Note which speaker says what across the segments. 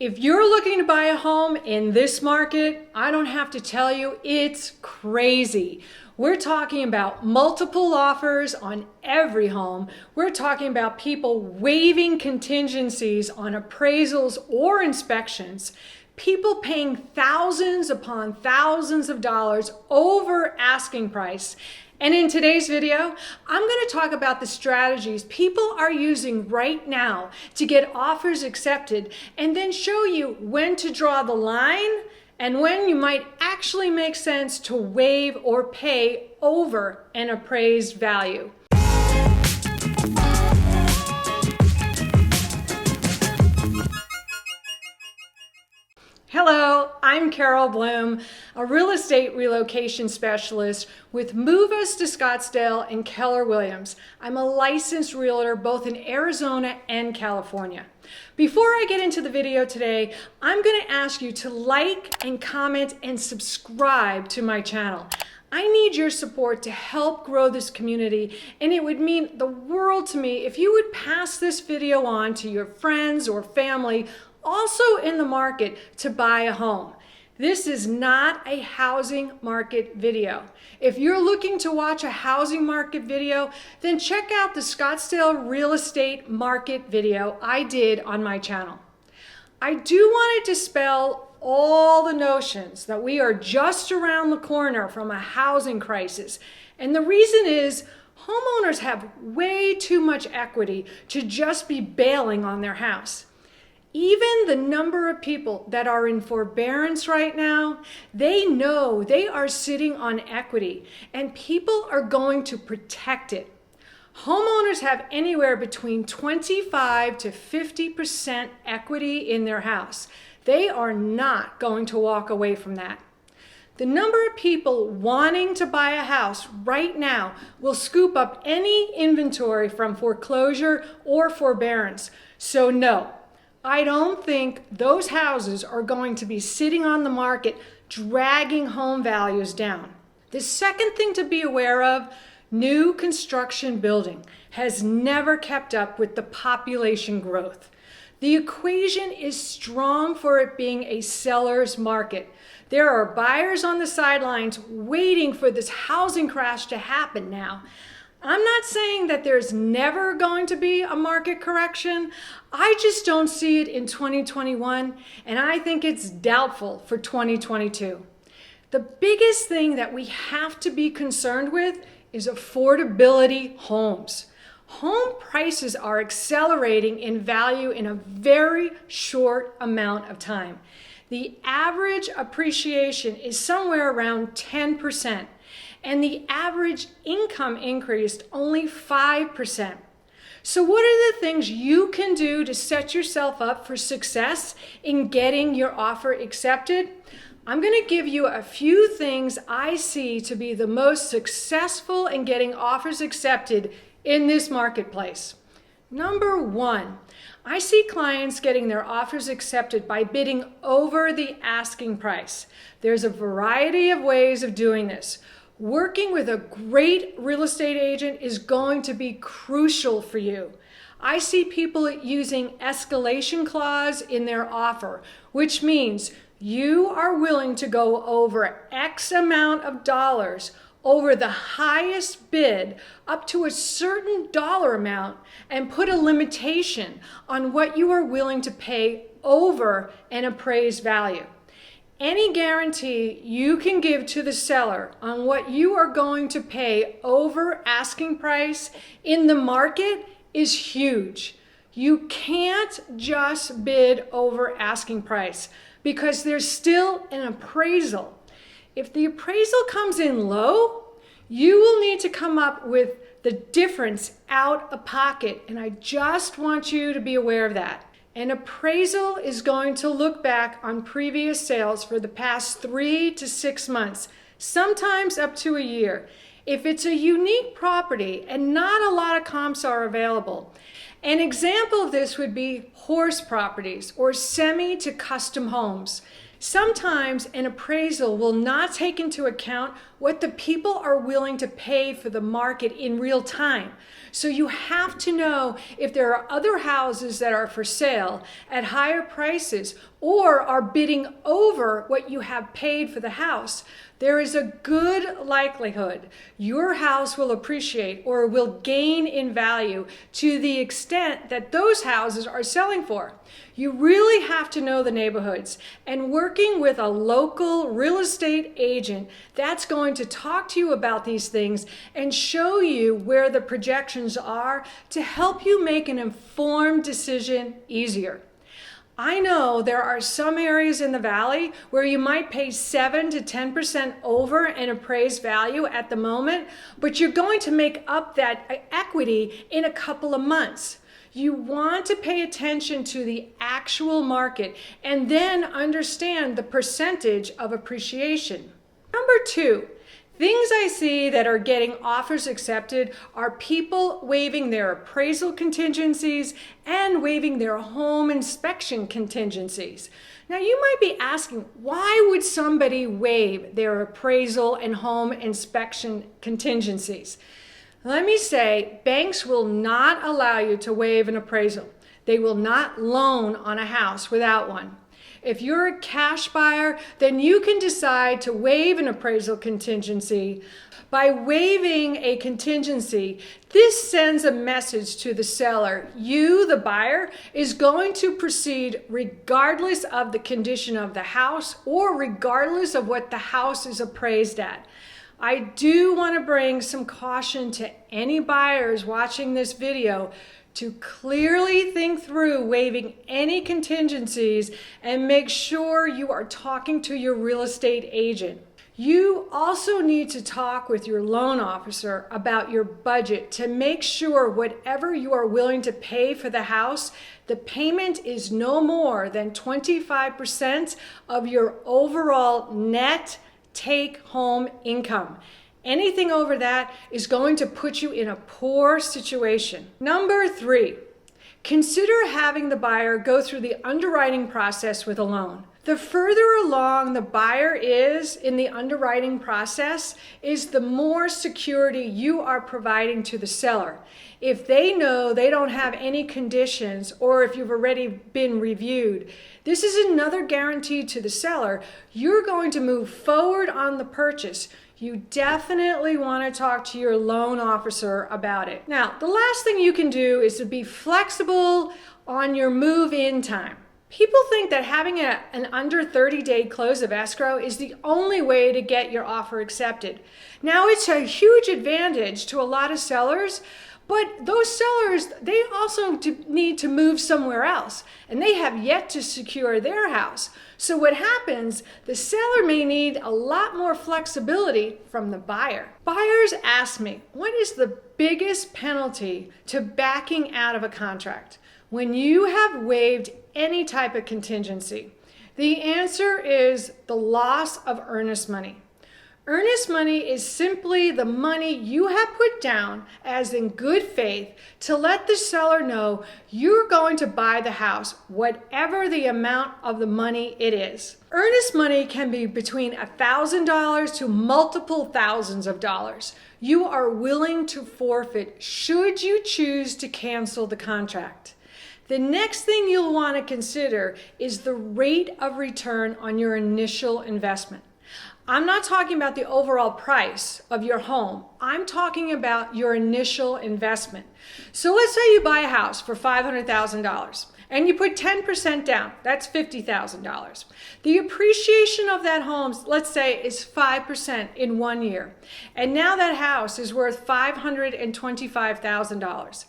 Speaker 1: If you're looking to buy a home in this market, I don't have to tell you, it's crazy. We're talking about multiple offers on every home. We're talking about people waiving contingencies on appraisals or inspections. People paying thousands upon thousands of dollars over asking price. And in today's video, I'm going to talk about the strategies people are using right now to get offers accepted, and then show you when to draw the line and when you might actually make sense to waive or pay over an appraised value. Hello, I'm Carol Bloom, a real estate relocation specialist with Move Us to Scottsdale and Keller Williams. I'm a licensed realtor both in Arizona and California. Before I get into the video today, I'm going to ask you to like and comment and subscribe to my channel. I need your support to help grow this community, and it would mean the world to me if you would pass this video on to your friends or family also in the market to buy a home. This is not a housing market video. If you're looking to watch a housing market video, then check out the Scottsdale real estate market video I did on my channel. I do want to dispel all the notions that we are just around the corner from a housing crisis. And the reason is homeowners have way too much equity to just be bailing on their house. Even the number of people that are in forbearance right now, they know they are sitting on equity, and people are going to protect it. Homeowners have anywhere between 25 to 50% equity in their house. They are not going to walk away from that. The number of people wanting to buy a house right now will scoop up any inventory from foreclosure or forbearance. So no, I don't think those houses are going to be sitting on the market dragging home values down. The second thing to be aware of, new construction building has never kept up with the population growth. The equation is strong for it being a seller's market. There are buyers on the sidelines waiting for this housing crash to happen now. I'm not saying that there's never going to be a market correction. I just don't see it in 2021, and I think it's doubtful for 2022. The biggest thing that we have to be concerned with is affordability homes. Home prices are accelerating in value in a very short amount of time. The average appreciation is somewhere around 10%. And the average income increased only 5%. So what are the things you can do to set yourself up for success in getting your offer accepted? I'm going to give you a few things I see to be the most successful in getting offers accepted in this marketplace. Number one, I see clients getting their offers accepted by bidding over the asking price. There's a variety of ways of doing this. Working with a great real estate agent is going to be crucial for you. I see people using escalation clause in their offer, which means you are willing to go over X amount of dollars over the highest bid up to a certain dollar amount and put a limitation on what you are willing to pay over an appraised value. Any guarantee you can give to the seller on what you are going to pay over asking price in the market is huge. You can't just bid over asking price because there's still an appraisal. If the appraisal comes in low, you will need to come up with the difference out of pocket, and I just want you to be aware of that. An appraisal is going to look back on previous sales for the past 3 to 6 months, sometimes up to a year. If it's a unique property and not a lot of comps are available, an example of this would be horse properties or semi to custom homes. Sometimes an appraisal will not take into account what the people are willing to pay for the market in real time. So you have to know if there are other houses that are for sale at higher prices or are bidding over what you have paid for the house. There is a good likelihood your house will appreciate or will gain in value to the extent that those houses are selling for. You really have to know the neighborhoods, and working with a local real estate agent that's going to talk to you about these things and show you where the projections are to help you make an informed decision easier. I know there are some areas in the valley where you might pay 7 to 10% over an appraised value at the moment, but you're going to make up that equity in a couple of months. You want to pay attention to the actual market and then understand the percentage of appreciation. Number 2, things I see that are getting offers accepted are people waiving their appraisal contingencies and waiving their home inspection contingencies. Now you might be asking, why would somebody waive their appraisal and home inspection contingencies? Let me say, banks will not allow you to waive an appraisal. They will not loan on a house without one. If you're a cash buyer, then you can decide to waive an appraisal contingency. By waiving a contingency, this sends a message to the seller. You, the buyer, is going to proceed regardless of the condition of the house or regardless of what the house is appraised at. I do want to bring some caution to any buyers watching this video to clearly think through waiving any contingencies and make sure you are talking to your real estate agent. You also need to talk with your loan officer about your budget to make sure whatever you are willing to pay for the house, the payment is no more than 25% of your overall net take-home income. Anything over that is going to put you in a poor situation. Number 3, consider having the buyer go through the underwriting process with a loan. The further along the buyer is in the underwriting process is the more security you are providing to the seller. If they know they don't have any conditions or if you've already been reviewed, this is another guarantee to the seller. You're going to move forward on the purchase. You definitely want to talk to your loan officer about it. Now, the last thing you can do is to be flexible on your move-in time. People think that having an under 30-day close of escrow is the only way to get your offer accepted. Now, it's a huge advantage to a lot of sellers, but those sellers, they also need to move somewhere else, and they have yet to secure their house. So what happens, the seller may need a lot more flexibility from the buyer. Buyers ask me, what is the biggest penalty to backing out of a contract when you have waived any type of contingency? The answer is the loss of earnest money. Earnest money is simply the money you have put down as in good faith to let the seller know you're going to buy the house, whatever the amount of the money it is. Earnest money can be between $1,000 to multiple thousands of dollars. You are willing to forfeit should you choose to cancel the contract. The next thing you'll want to consider is the rate of return on your initial investment. I'm not talking about the overall price of your home. I'm talking about your initial investment. So let's say you buy a house for $500,000 and you put 10% down. That's $50,000. The appreciation of that home, let's say, is 5% in 1 year. And now that house is worth $525,000.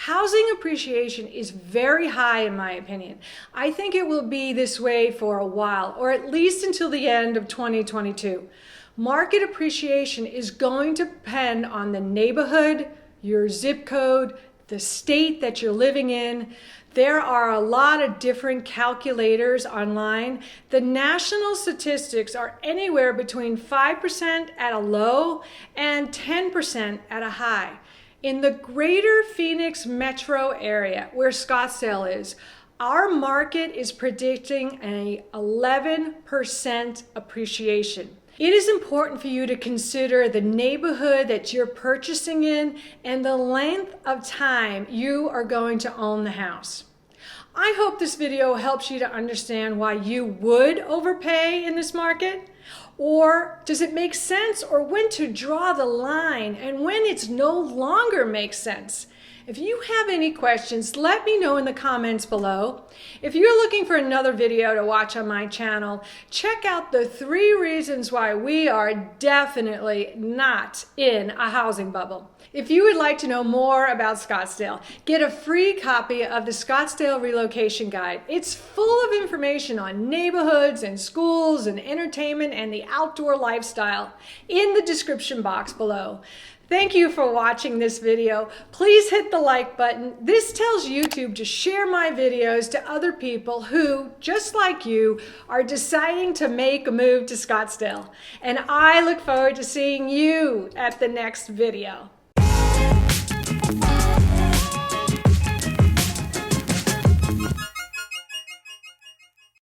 Speaker 1: Housing appreciation is very high in my opinion. I think it will be this way for a while, or at least until the end of 2022. Market appreciation is going to depend on the neighborhood, your zip code, the state that you're living in. There are a lot of different calculators online. The national statistics are anywhere between 5% at a low and 10% at a high. In the greater Phoenix metro area, where Scottsdale is, Our market is predicting an 11% appreciation. It is important for you to consider the neighborhood that you're purchasing in and the length of time you are going to own the house. I hope this video helps you to understand why you would overpay in this market. Or does it make sense, or when to draw the line and when it's no longer makes sense? If you have any questions, let me know in the comments below. If you're looking for another video to watch on my channel, check out the 3 reasons why we are definitely not in a housing bubble. If you would like to know more about Scottsdale, get a free copy of the Scottsdale Relocation Guide. It's full of information on neighborhoods and schools and entertainment and the outdoor lifestyle in the description box below. Thank you for watching this video. Please hit the like button. This tells YouTube to share my videos to other people who, just like you, are deciding to make a move to Scottsdale. And I look forward to seeing you at the next video.